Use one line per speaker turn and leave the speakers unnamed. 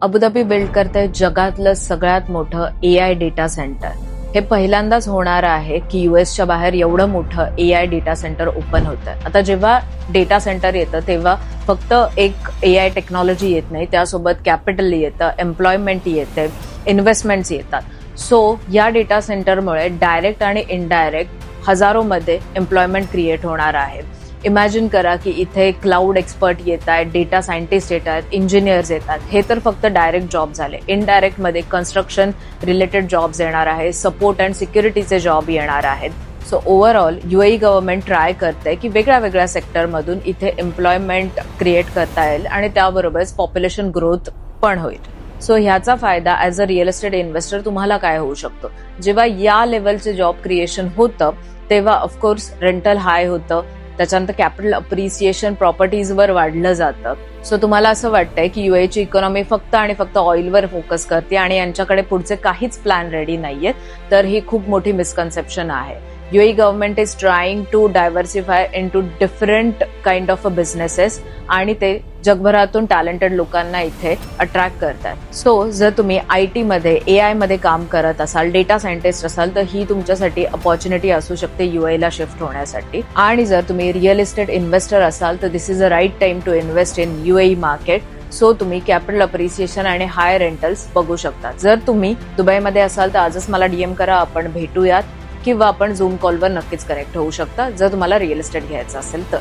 Abu Dhabi build करते जगातलं सगळ्यात मोठं एआय डेटा सेंटर. हे पहिल्यांदाच होणार आहे की युएसच्या बाहेर एवढं मोठं एआय डेटा सेंटर ओपन होतं. आता जेव्हा डेटा सेंटर येतं तेव्हा फक्त एक एआय टेक्नॉलॉजी येत नाही, त्यासोबत कॅपिटल येतं, एम्प्लॉयमेंट येते, इन्व्हेस्टमेंट्स येतात. सो या डेटा सेंटरमुळे डायरेक्ट आणि इनडायरेक्ट हजारोमध्ये एम्प्लॉयमेंट क्रिएट होणार आहे. इमॅजिन करा की इथे क्लाउड एक्सपर्ट येत आहेत, डेटा सायंटिस्ट येत आहेत, इंजिनियर्स येतात. हे तर फक्त डायरेक्ट जॉब झाले. इनडायरेक्ट मध्ये कन्स्ट्रक्शन रिलेटेड जॉब्स येणार आहे, सपोर्ट अँड सिक्युरिटीचे जॉब येणार आहेत. So overall UAE government try करते की वेगळ्या वेगळ्या सेक्टरमधून इथे एम्प्लॉयमेंट क्रिएट करता येईल आणि त्याबरोबरच पॉप्युलेशन ग्रोथ पण होईल. सो ह्याचा फायदा as a real estate investor तुम्हाला काय होऊ शकतो? जेव्हा या लेवलचे जॉब क्रिएशन होतं तेव्हा ऑफकोर्स रेंटल हाय होतं, त्याच्यानंतर कॅपिटल अप्रिसिएशन प्रॉपर्टीजवर वाढलं जातं. सो तुम्हाला असं वाटतंय की युएची इकॉनॉमी फक्त आणि फक्त ऑइलवर फोकस करते आणि यांच्याकडे पुढचे काहीच प्लॅन रेडी नाहीयेत, तर ही खूप मोठी मिसकन्सेप्शन आहे. UAE government is trying to diversify into different kind of businesses आणि ते जगभरातून टॅलेंटेड लोकांना इथे अट्रॅक्ट करतात. सो जर तुम्ही आयटी मध्ये एआय मध्ये काम करत असाल, डेटा सायंटिस्ट असाल, तर ही तुमच्यासाठी अपॉर्च्युनिटी असू शकते युएला शिफ्ट होण्यासाठी. आणि जर तुम्ही रिअल इस्टेट इन्व्हेस्टर असाल तर this is a right time to invest in UAE market. So तुम्ही कॅपिटल अप्रिसिएशन आणि हाय रेंटल्स बघू शकता. जर तुम्ही दुबईमध्ये असाल तर आजच मला डीएम करा, आपण भेटूयात किंवा आपण झूम कॉलवर नक्कीच कनेक्ट होऊ शकता जर तुम्हाला रिअल इस्टेट घ्यायचं असेल तर.